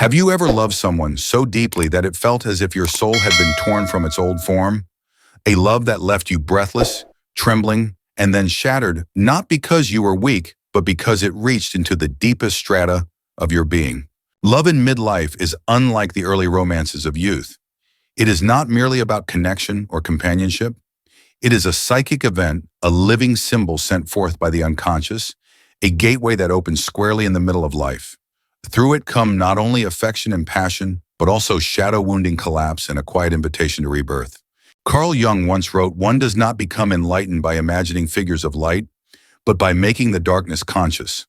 Have you ever loved someone so deeply that it felt as if your soul had been torn from its old form? A love that left you breathless, trembling, and then shattered, not because you were weak, but because it reached into the deepest strata of your being. Love in midlife is unlike the early romances of youth. It is not merely about connection or companionship. It is a psychic event, a living symbol sent forth by the unconscious, a gateway that opens squarely in the middle of life. Through it come not only affection and passion, but also shadow-wounding collapse and a quiet invitation to rebirth. Carl Jung once wrote, "One does not become enlightened by imagining figures of light, but by making the darkness conscious."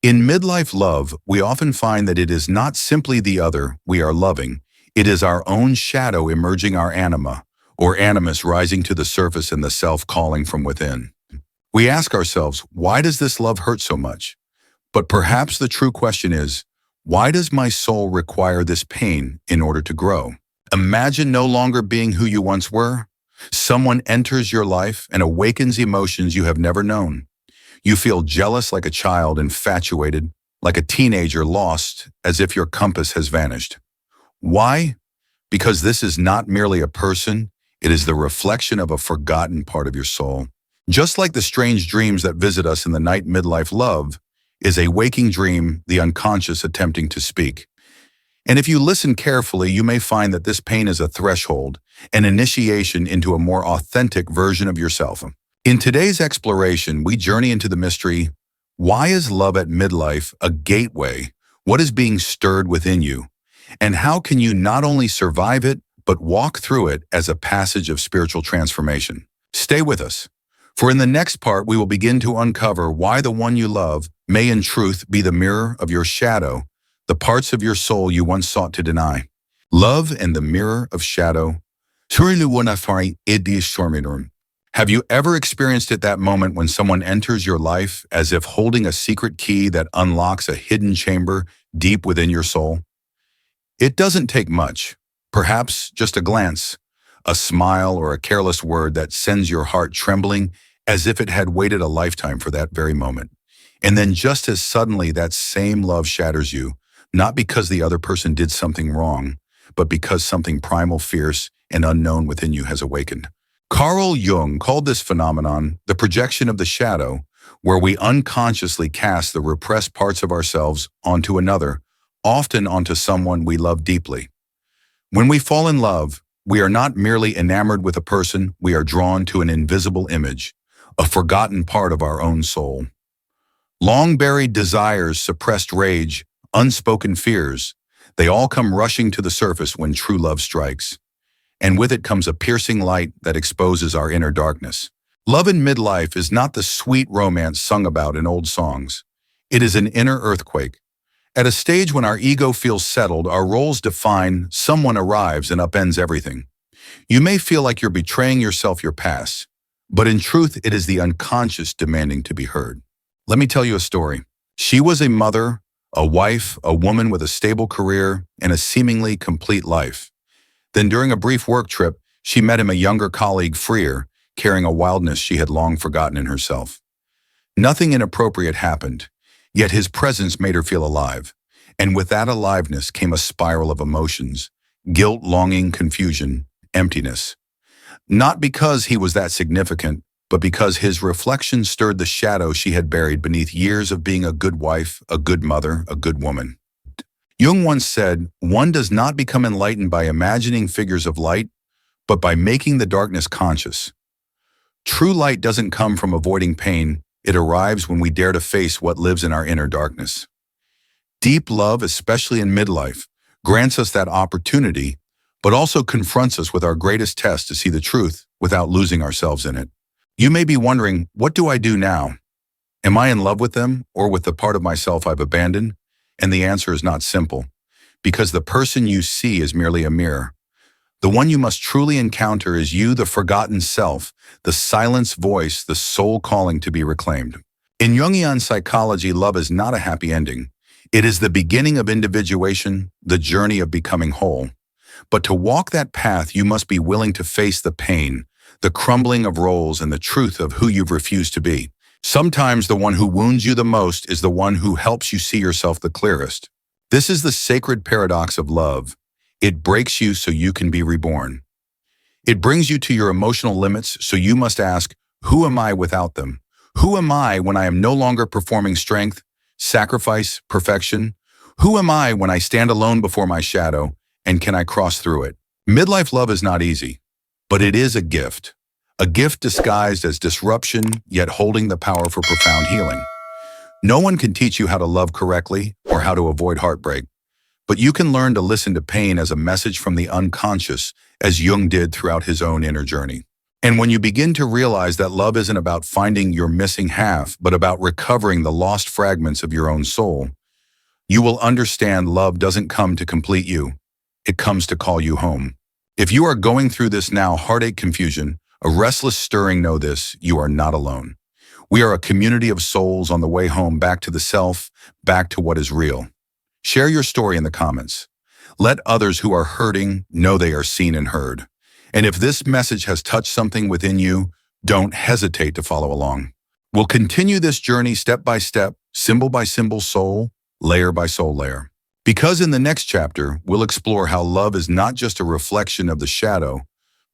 In midlife love, we often find that it is not simply the other we are loving, it is our own shadow emerging our anima, or animus rising to the surface and the self calling from within. We ask ourselves, why does this love hurt so much? But perhaps the true question is, why does my soul require this pain in order to grow? Imagine no longer being who you once were. Someone enters your life and awakens emotions you have never known. You feel jealous like a child, infatuated, like a teenager lost, as if your compass has vanished. Why? Because this is not merely a person, it is the reflection of a forgotten part of your soul. Just like the strange dreams that visit us in the night, midlife love is a waking dream, the unconscious attempting to speak. And if you listen carefully, you may find that this pain is a threshold, an initiation into a more authentic version of yourself. In today's exploration, we journey into the mystery, why is love at midlife a gateway? What is being stirred within you? And how can you not only survive it, but walk through it as a passage of spiritual transformation? Stay with us, for in the next part, we will begin to uncover why the one you love may in truth be the mirror of your shadow, the parts of your soul you once sought to deny. Love and the mirror of shadow. Have you ever experienced it, that moment when someone enters your life as if holding a secret key that unlocks a hidden chamber deep within your soul? It doesn't take much, perhaps just a glance, a smile, or a careless word that sends your heart trembling as if it had waited a lifetime for that very moment. And then just as suddenly that same love shatters you, not because the other person did something wrong, but because something primal, fierce, and unknown within you has awakened. Carl Jung called this phenomenon the projection of the shadow, where we unconsciously cast the repressed parts of ourselves onto another, often onto someone we love deeply. When we fall in love, we are not merely enamored with a person, we are drawn to an invisible image, a forgotten part of our own soul. Long-buried desires, suppressed rage, unspoken fears, they all come rushing to the surface when true love strikes. And with it comes a piercing light that exposes our inner darkness. Love in midlife is not the sweet romance sung about in old songs. It is an inner earthquake. At a stage when our ego feels settled, our roles define, someone arrives and upends everything. You may feel like you're betraying yourself, your past, but in truth, it is the unconscious demanding to be heard. Let me tell you a story. She was a mother, a wife, a woman with a stable career, and a seemingly complete life. Then during a brief work trip, she met him, a younger colleague, freer, carrying a wildness she had long forgotten in herself. Nothing inappropriate happened, yet his presence made her feel alive. And with that aliveness came a spiral of emotions, guilt, longing, confusion, emptiness. Not because he was that significant, but because his reflection stirred the shadow she had buried beneath years of being a good wife, a good mother, a good woman. Jung once said, "One does not become enlightened by imagining figures of light, but by making the darkness conscious." True light doesn't come from avoiding pain, it arrives when we dare to face what lives in our inner darkness. Deep love, especially in midlife, grants us that opportunity, but also confronts us with our greatest test to see the truth without losing ourselves in it. You may be wondering, what do I do now? Am I in love with them or with the part of myself I've abandoned? And the answer is not simple, because the person you see is merely a mirror. The one you must truly encounter is you, the forgotten self, the silenced voice, the soul calling to be reclaimed. In Jungian psychology, love is not a happy ending. It is the beginning of individuation, the journey of becoming whole. But to walk that path, you must be willing to face the pain, the crumbling of roles, and the truth of who you've refused to be. Sometimes the one who wounds you the most is the one who helps you see yourself the clearest. This is the sacred paradox of love. It breaks you so you can be reborn. It brings you to your emotional limits, so you must ask, who am I without them? Who am I when I am no longer performing strength, sacrifice, perfection? Who am I when I stand alone before my shadow, and can I cross through it? Midlife love is not easy, but it is a gift. A gift disguised as disruption, yet holding the power for profound healing. No one can teach you how to love correctly or how to avoid heartbreak, but you can learn to listen to pain as a message from the unconscious, as Jung did throughout his own inner journey. And when you begin to realize that love isn't about finding your missing half, but about recovering the lost fragments of your own soul, you will understand love doesn't come to complete you. It comes to call you home. If you are going through this now heartache, confusion, a restless stirring, know this, you are not alone. We are a community of souls on the way home, back to the self, back to what is real. Share your story in the comments. Let others who are hurting know they are seen and heard. And if this message has touched something within you, don't hesitate to follow along. We'll continue this journey step by step, symbol by symbol, soul by soul layer. Because in the next chapter, we'll explore how love is not just a reflection of the shadow,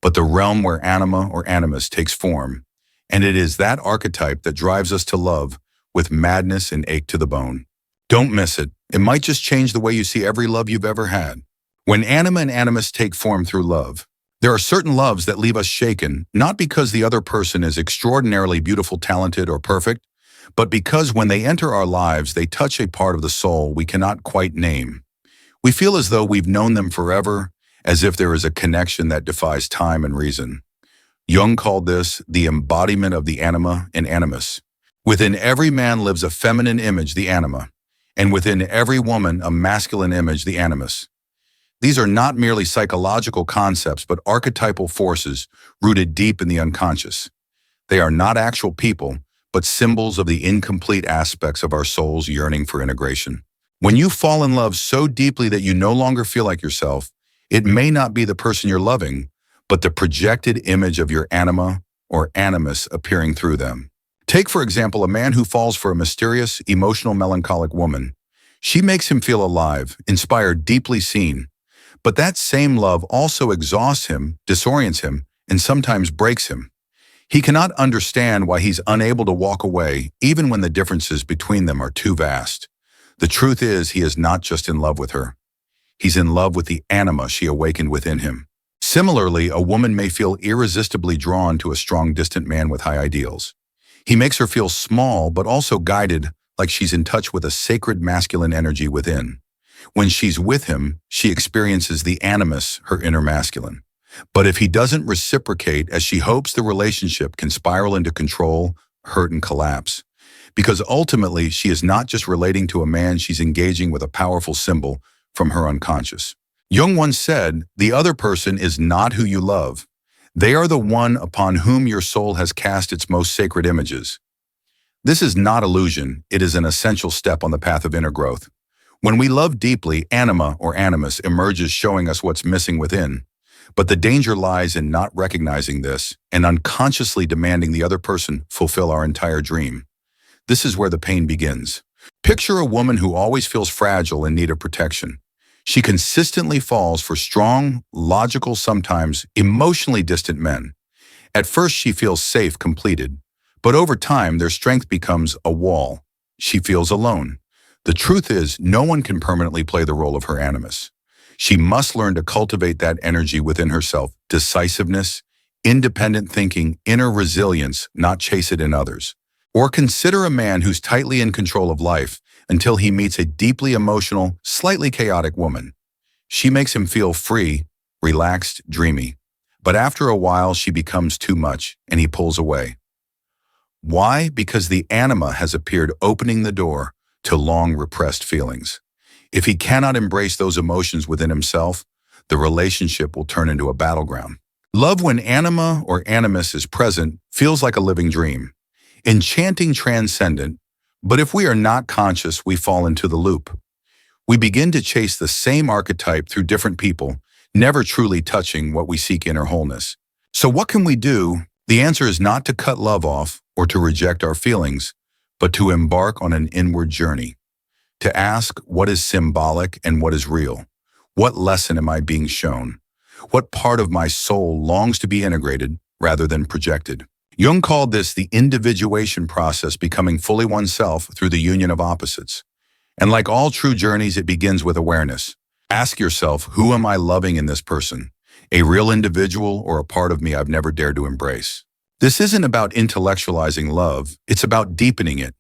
but the realm where anima or animus takes form. And it is that archetype that drives us to love with madness and ache to the bone. Don't miss it. It might just change the way you see every love you've ever had. When anima and animus take form through love, there are certain loves that leave us shaken, not because the other person is extraordinarily beautiful, talented, or perfect, but because when they enter our lives, they touch a part of the soul we cannot quite name. We feel as though we've known them forever, as if there is a connection that defies time and reason. Jung called this the embodiment of the anima and animus. Within every man lives a feminine image, the anima, and within every woman a masculine image, the animus. These are not merely psychological concepts, but archetypal forces rooted deep in the unconscious. They are not actual people, but symbols of the incomplete aspects of our soul's yearning for integration. When you fall in love so deeply that you no longer feel like yourself, it may not be the person you're loving, but the projected image of your anima or animus appearing through them. Take, for example, a man who falls for a mysterious, emotional, melancholic woman. She makes him feel alive, inspired, deeply seen. But that same love also exhausts him, disorients him, and sometimes breaks him. He cannot understand why he's unable to walk away, even when the differences between them are too vast. The truth is, he is not just in love with her. He's in love with the anima she awakened within him. Similarly, a woman may feel irresistibly drawn to a strong, distant man with high ideals. He makes her feel small, but also guided, like she's in touch with a sacred masculine energy within. When she's with him, she experiences the animus, her inner masculine. But if he doesn't reciprocate as she hopes, the relationship can spiral into control, hurt, and collapse. Because ultimately, she is not just relating to a man, she's engaging with a powerful symbol from her unconscious. Jung once said, "The other person is not who you love. They are the one upon whom your soul has cast its most sacred images." This is not illusion, it is an essential step on the path of inner growth. When we love deeply, anima or animus emerges, showing us what's missing within. But the danger lies in not recognizing this and unconsciously demanding the other person fulfill our entire dream. This is where the pain begins. Picture a woman who always feels fragile, in need of protection. She consistently falls for strong, logical, sometimes emotionally distant men. At first, she feels safe, completed. But over time, their strength becomes a wall. She feels alone. The truth is, no one can permanently play the role of her animus. She must learn to cultivate that energy within herself, decisiveness, independent thinking, inner resilience, not chase it in others. Or consider a man who's tightly in control of life until he meets a deeply emotional, slightly chaotic woman. She makes him feel free, relaxed, dreamy. But after a while, she becomes too much, and he pulls away. Why? Because the anima has appeared, opening the door to long repressed feelings. If he cannot embrace those emotions within himself, the relationship will turn into a battleground. Love, when anima or animus is present, feels like a living dream. Enchanting, transcendent, but if we are not conscious, we fall into the loop. We begin to chase the same archetype through different people, never truly touching what we seek, inner wholeness. So what can we do? The answer is not to cut love off or to reject our feelings, but to embark on an inward journey. to ask what is symbolic and what is real. What lesson am I being shown? What part of my soul longs to be integrated rather than projected? Jung called this the individuation process, becoming fully oneself through the union of opposites. And like all true journeys, it begins with awareness. Ask yourself, who am I loving in this person? A real individual or a part of me I've never dared to embrace? This isn't about intellectualizing love, it's about deepening it.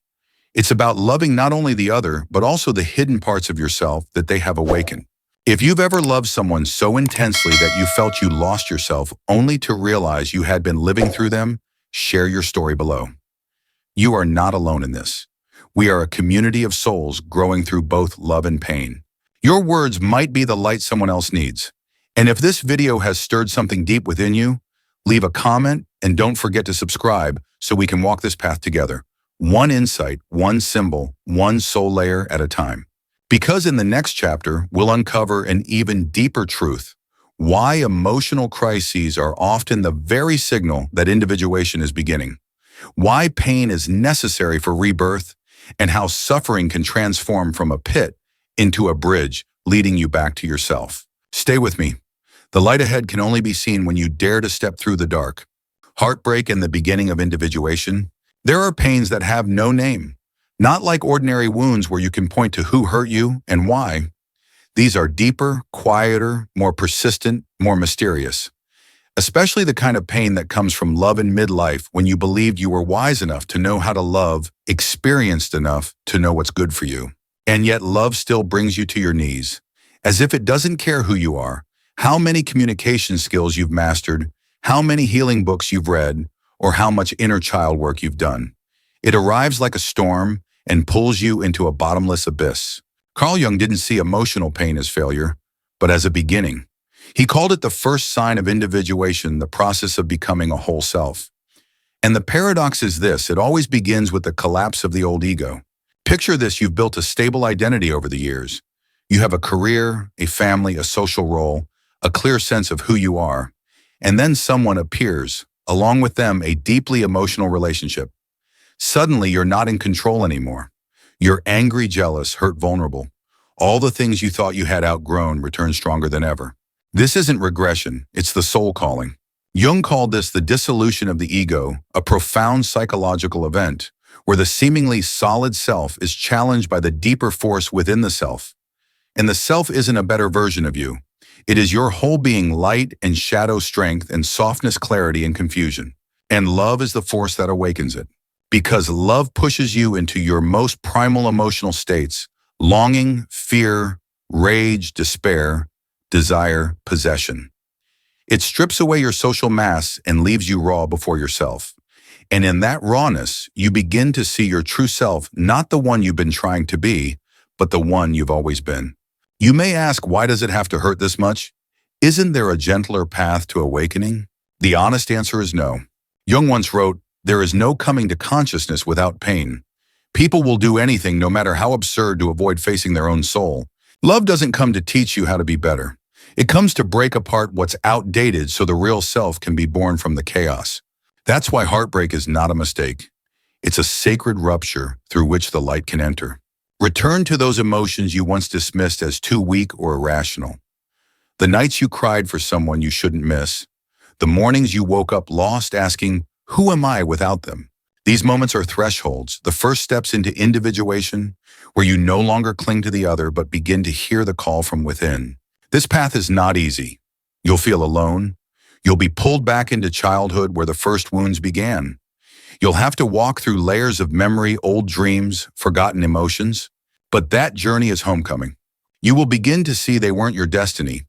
It's about loving not only the other, but also the hidden parts of yourself that they have awakened. If you've ever loved someone so intensely that you felt you lost yourself only to realize you had been living through them, share your story below. You are not alone in this. We are a community of souls growing through both love and pain. Your words might be the light someone else needs. And if this video has stirred something deep within you, leave a comment and don't forget to subscribe so we can walk this path together. One insight, one symbol, one soul layer at a time. Because in the next chapter, we'll uncover an even deeper truth: why emotional crises are often the very signal that individuation is beginning, why pain is necessary for rebirth, and how suffering can transform from a pit into a bridge leading you back to yourself. Stay with me. The light ahead can only be seen when you dare to step through the dark. Heartbreak and the beginning of individuation. There are pains that have no name. Not like ordinary wounds where you can point to who hurt you and why. These are deeper, quieter, more persistent, more mysterious. Especially the kind of pain that comes from love in midlife, when you believed you were wise enough to know how to love, experienced enough to know what's good for you. And yet love still brings you to your knees, as if it doesn't care who you are, how many communication skills you've mastered, how many healing books you've read, or how much inner child work you've done. It arrives like a storm and pulls you into a bottomless abyss. Carl Jung didn't see emotional pain as failure, but as a beginning. He called it the first sign of individuation, the process of becoming a whole self. And the paradox is this: it always begins with the collapse of the old ego. Picture this: you've built a stable identity over the years. You have a career, a family, a social role, a clear sense of who you are. And then someone appears, along with them a deeply emotional relationship. Suddenly, you're not in control anymore. You're angry, jealous, hurt, vulnerable. All the things you thought you had outgrown return stronger than ever. This isn't regression, it's the soul calling. Jung called this the dissolution of the ego, a profound psychological event where the seemingly solid self is challenged by the deeper force within the self. And the self isn't a better version of you. It is your whole being, light and shadow, strength and softness, clarity and confusion. And love is the force that awakens it. Because love pushes you into your most primal emotional states: longing, fear, rage, despair, desire, possession. It strips away your social mask and leaves you raw before yourself. And in that rawness, you begin to see your true self, not the one you've been trying to be, but the one you've always been. You may ask, why does it have to hurt this much? Isn't there a gentler path to awakening? The honest answer is no. Jung once wrote, "There is no coming to consciousness without pain." People will do anything, no matter how absurd, to avoid facing their own soul. Love doesn't come to teach you how to be better. It comes to break apart what's outdated so the real self can be born from the chaos. That's why heartbreak is not a mistake. It's a sacred rupture through which the light can enter. Return to those emotions you once dismissed as too weak or irrational. The nights you cried for someone you shouldn't miss. The mornings you woke up lost, asking, who am I without them? These moments are thresholds, the first steps into individuation, where you no longer cling to the other but begin to hear the call from within. This path is not easy. You'll feel alone. You'll be pulled back into childhood where the first wounds began. You'll have to walk through layers of memory, old dreams, forgotten emotions. But that journey is homecoming. You will begin to see they weren't your destiny.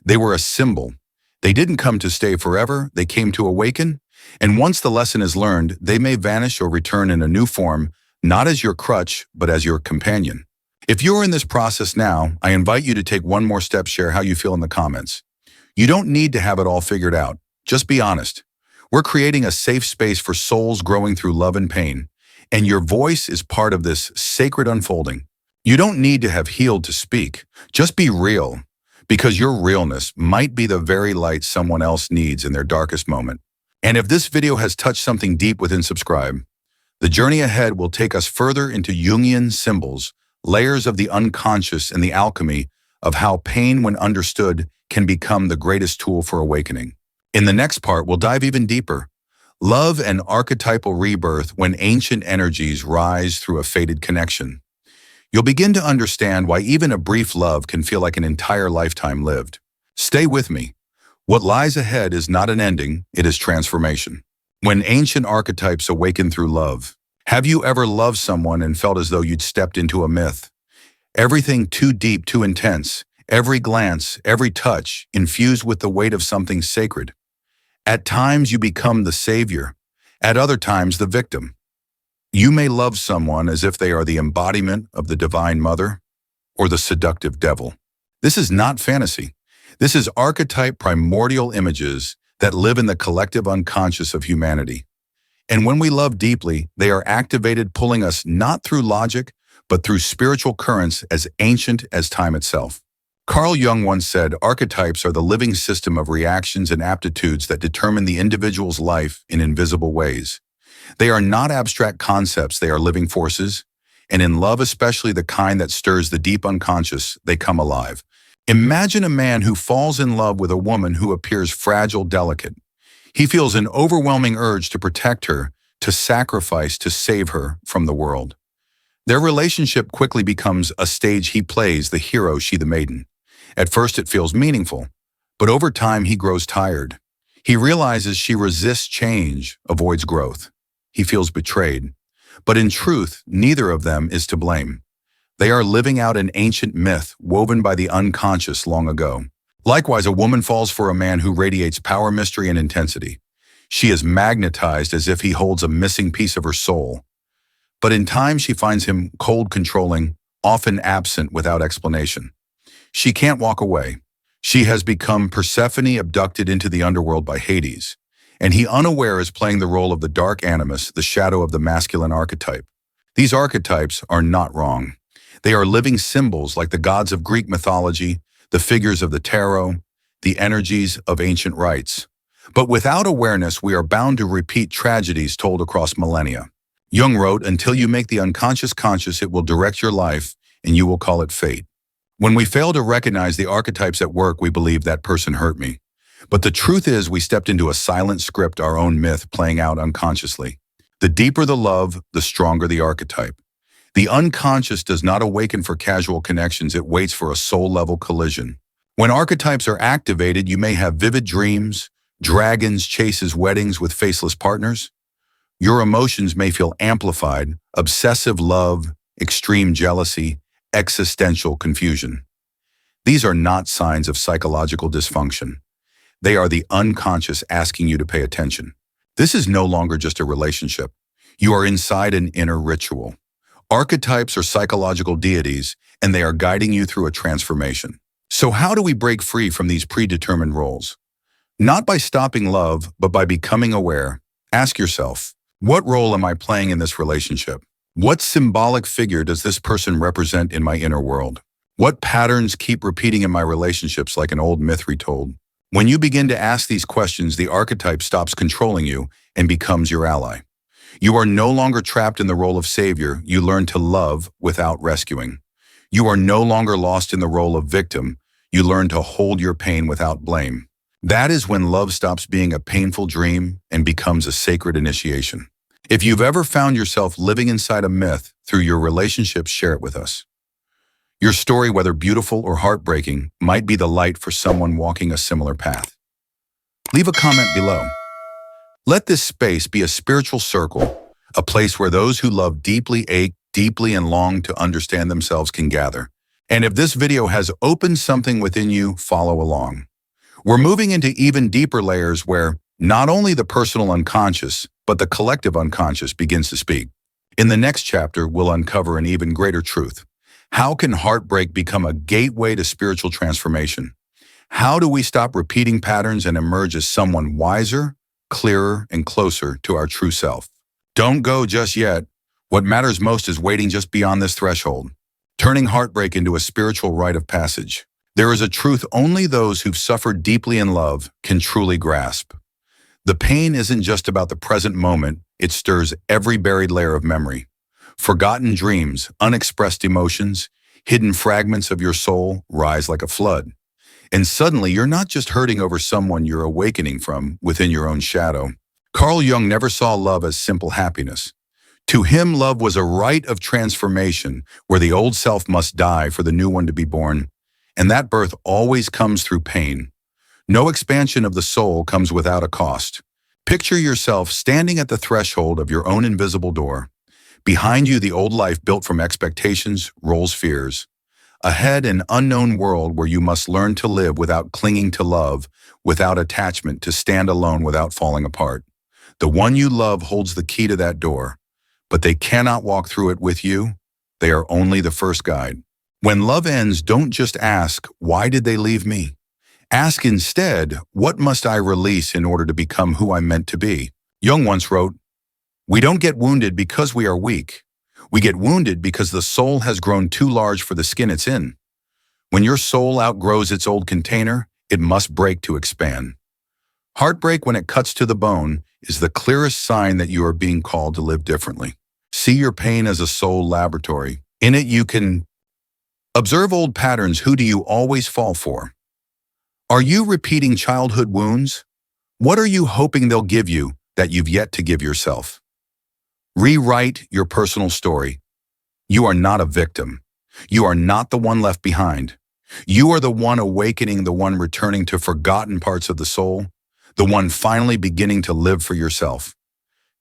They were a symbol. They didn't come to stay forever. They came to awaken. And once the lesson is learned, they may vanish or return in a new form, not as your crutch, but as your companion. If you're in this process now, I invite you to take one more step. Share how you feel in the comments. You don't need to have it all figured out. Just be honest. We're creating a safe space for souls growing through love and pain, and your voice is part of this sacred unfolding. You don't need to have healed to speak. Just be real, because your realness might be the very light someone else needs in their darkest moment. And if this video has touched something deep within, subscribe. The journey ahead will take us further into Jungian symbols, layers of the unconscious and the alchemy of how pain, when understood, can become the greatest tool for awakening. In the next part, we'll dive even deeper. Love and archetypal rebirth when ancient energies rise through a fated connection. You'll begin to understand why even a brief love can feel like an entire lifetime lived. Stay with me. What lies ahead is not an ending, it is transformation. When ancient archetypes awaken through love. Have you ever loved someone and felt as though you'd stepped into a myth? Everything too deep, too intense. Every glance, every touch, infused with the weight of something sacred. At times you become the savior. At other times the victim. You may love someone as if they are the embodiment of the Divine Mother or the seductive devil. This is not fantasy. This is archetype primordial images that live in the collective unconscious of humanity. And when we love deeply, they are activated, pulling us not through logic, but through spiritual currents as ancient as time itself. Carl Jung once said, archetypes are the living system of reactions and aptitudes that determine the individual's life in invisible ways. They are not abstract concepts, they are living forces, and in love, especially the kind that stirs the deep unconscious, they come alive. Imagine a man who falls in love with a woman who appears fragile, delicate. He feels an overwhelming urge to protect her, to sacrifice, to save her from the world. Their relationship quickly becomes a stage he plays, the hero, she the maiden. At first it feels meaningful, but over time he grows tired. He realizes she resists change, avoids growth. He feels betrayed. But in truth, neither of them is to blame. They are living out an ancient myth woven by the unconscious long ago. Likewise, a woman falls for a man who radiates power, mystery, and intensity. She is magnetized as if he holds a missing piece of her soul. But in time, she finds him cold, controlling, often absent without explanation. She can't walk away. She has become Persephone, abducted into the underworld by Hades, and he, unaware, is playing the role of the dark animus, the shadow of the masculine archetype. These archetypes are not wrong. They are living symbols like the gods of Greek mythology, the figures of the tarot, the energies of ancient rites. But without awareness, we are bound to repeat tragedies told across millennia. Jung wrote, "Until you make the unconscious conscious, it will direct your life, and you will call it fate." When we fail to recognize the archetypes at work, we believe that person hurt me. But the truth is, we stepped into a silent script, our own myth playing out unconsciously. The deeper the love, the stronger the archetype. The unconscious does not awaken for casual connections, it waits for a soul-level collision. When archetypes are activated, you may have vivid dreams, dragons, chases, weddings with faceless partners. Your emotions may feel amplified, obsessive love, extreme jealousy, existential confusion. These are not signs of psychological dysfunction. They are the unconscious asking you to pay attention. This is no longer just a relationship. You are inside an inner ritual. Archetypes are psychological deities, and they are guiding you through a transformation. So how do we break free from these predetermined roles? Not by stopping love, but by becoming aware. Ask yourself, what role am I playing in this relationship? What symbolic figure does this person represent in my inner world? What patterns keep repeating in my relationships like an old myth retold? When you begin to ask these questions, the archetype stops controlling you and becomes your ally. You are no longer trapped in the role of savior. You learn to love without rescuing. You are no longer lost in the role of victim. You learn to hold your pain without blame. That is when love stops being a painful dream and becomes a sacred initiation. If you've ever found yourself living inside a myth through your relationships, share it with us. Your story, whether beautiful or heartbreaking, might be the light for someone walking a similar path. Leave a comment below. Let this space be a spiritual circle, a place where those who love deeply, ache deeply, and long to understand themselves can gather. And if this video has opened something within you, follow along. We're moving into even deeper layers where not only the personal unconscious, but the collective unconscious begins to speak. In the next chapter, we'll uncover an even greater truth. How can heartbreak become a gateway to spiritual transformation? How do we stop repeating patterns and emerge as someone wiser, clearer, and closer to our true self? Don't go just yet. What matters most is waiting just beyond this threshold, turning heartbreak into a spiritual rite of passage. There is a truth only those who've suffered deeply in love can truly grasp. The pain isn't just about the present moment, it stirs every buried layer of memory. Forgotten dreams, unexpressed emotions, hidden fragments of your soul rise like a flood. And suddenly, you're not just hurting over someone you're awakening from within your own shadow. Carl Jung never saw love as simple happiness. To him, love was a rite of transformation where the old self must die for the new one to be born. And that birth always comes through pain. No expansion of the soul comes without a cost. Picture yourself standing at the threshold of your own invisible door. Behind you, the old life built from expectations, roles, fears. Ahead, an unknown world where you must learn to live without clinging to love, without attachment, to stand alone without falling apart. The one you love holds the key to that door, but they cannot walk through it with you. They are only the first guide. When love ends, don't just ask, "Why did they leave me?" Ask instead, "What must I release in order to become who I'm meant to be?" Jung once wrote, "We don't get wounded because we are weak. We get wounded because the soul has grown too large for the skin it's in. When your soul outgrows its old container, it must break to expand." Heartbreak, when it cuts to the bone, is the clearest sign that you are being called to live differently. See your pain as a soul laboratory. In it, you can observe old patterns. Who do you always fall for? Are you repeating childhood wounds? What are you hoping they'll give you that you've yet to give yourself? Rewrite your personal story. You are not a victim. You are not the one left behind. You are the one awakening, the one returning to forgotten parts of the soul, the one finally beginning to live for yourself.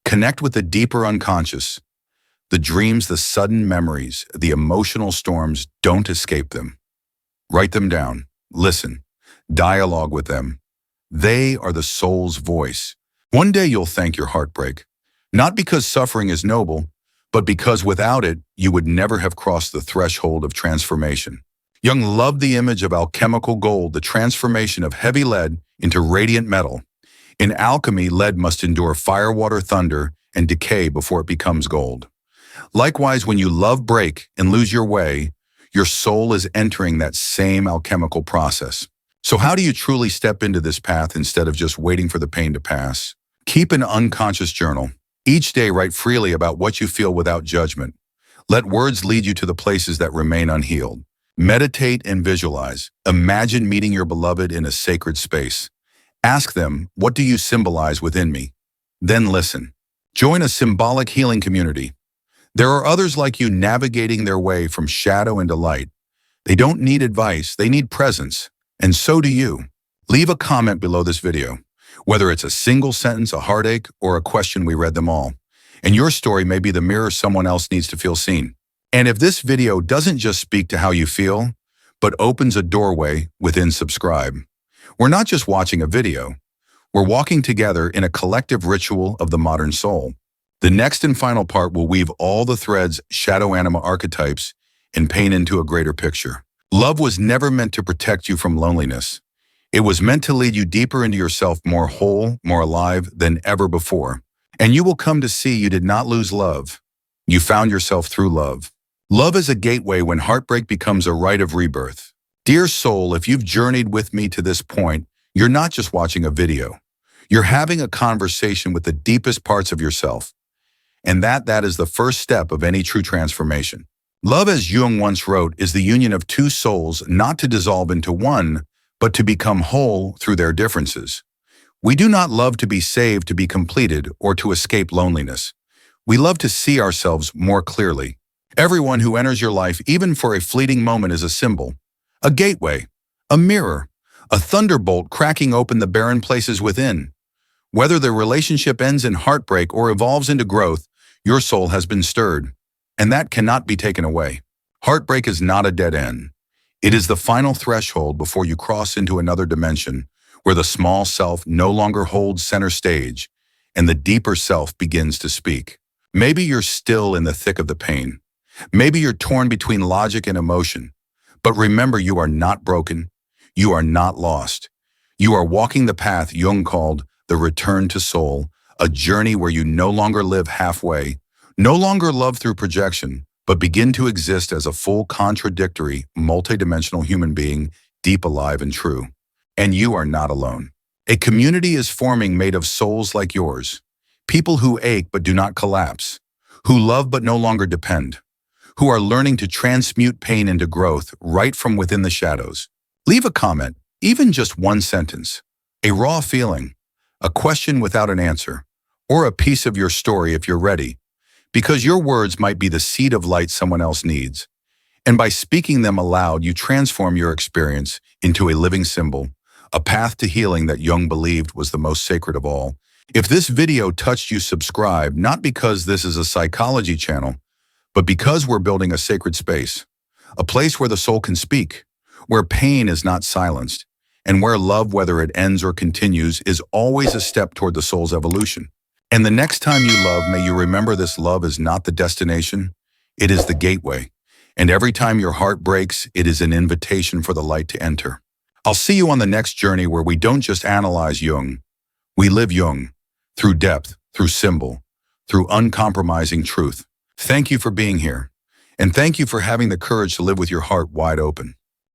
Connect with the deeper unconscious. The dreams, the sudden memories, the emotional storms, don't escape them. Write them down. Listen. Dialogue with them. They are the soul's voice. One day you'll thank your heartbreak, not because suffering is noble, but because without it, you would never have crossed the threshold of transformation. Jung loved the image of alchemical gold, the transformation of heavy lead into radiant metal. In alchemy, lead must endure fire, water, thunder, and decay before it becomes gold. Likewise, when you love break and lose your way, your soul is entering that same alchemical process. So how do you truly step into this path instead of just waiting for the pain to pass? Keep an unconscious journal. Each day, write freely about what you feel without judgment. Let words lead you to the places that remain unhealed. Meditate and visualize. Imagine meeting your beloved in a sacred space. Ask them, "What do you symbolize within me?" Then listen. Join a symbolic healing community. There are others like you navigating their way from shadow into light. They don't need advice, they need presence. And so do you. Leave a comment below this video, whether it's a single sentence, a heartache, or a question. We read them all. And your story may be the mirror someone else needs to feel seen. And if this video doesn't just speak to how you feel, but opens a doorway within, subscribe. We're not just watching a video. We're walking together in a collective ritual of the modern soul. The next and final part will weave all the threads, shadow, anima, archetypes, and paint into a greater picture. Love was never meant to protect you from loneliness. It was meant to lead you deeper into yourself, more whole, more alive than ever before. And you will come to see you did not lose love. You found yourself through love. Love is a gateway when heartbreak becomes a rite of rebirth. Dear soul, if you've journeyed with me to this point, you're not just watching a video. You're having a conversation with the deepest parts of yourself. And that is the first step of any true transformation. Love, as Jung once wrote, is the union of two souls, not to dissolve into one, but to become whole through their differences. We do not love to be saved, to be completed, or to escape loneliness. We love to see ourselves more clearly. Everyone who enters your life, even for a fleeting moment, is a symbol, a gateway, a mirror, a thunderbolt cracking open the barren places within. Whether the relationship ends in heartbreak or evolves into growth, your soul has been stirred. And that cannot be taken away. Heartbreak is not a dead end. It is the final threshold before you cross into another dimension where the small self no longer holds center stage and the deeper self begins to speak. Maybe you're still in the thick of the pain. Maybe you're torn between logic and emotion. But remember, you are not broken. You are not lost. You are walking the path Jung called the return to soul, a journey where you no longer live halfway, no longer love through projection, but begin to exist as a full, contradictory, multidimensional human being, deep, alive, and true. And you are not alone. A community is forming made of souls like yours, people who ache but do not collapse, who love but no longer depend, who are learning to transmute pain into growth right from within the shadows. Leave a comment, even just one sentence, a raw feeling, a question without an answer, or a piece of your story if you're ready, because your words might be the seed of light someone else needs. And by speaking them aloud, you transform your experience into a living symbol, a path to healing that Jung believed was the most sacred of all. If this video touched you, subscribe, not because this is a psychology channel, but because we're building a sacred space, a place where the soul can speak, where pain is not silenced, and where love, whether it ends or continues, is always a step toward the soul's evolution. And the next time you love, may you remember this: love is not the destination, it is the gateway. And every time your heart breaks, it is an invitation for the light to enter. I'll see you on the next journey where we don't just analyze Jung, we live Jung, through depth, through symbol, through uncompromising truth. Thank you for being here, and thank you for having the courage to live with your heart wide open.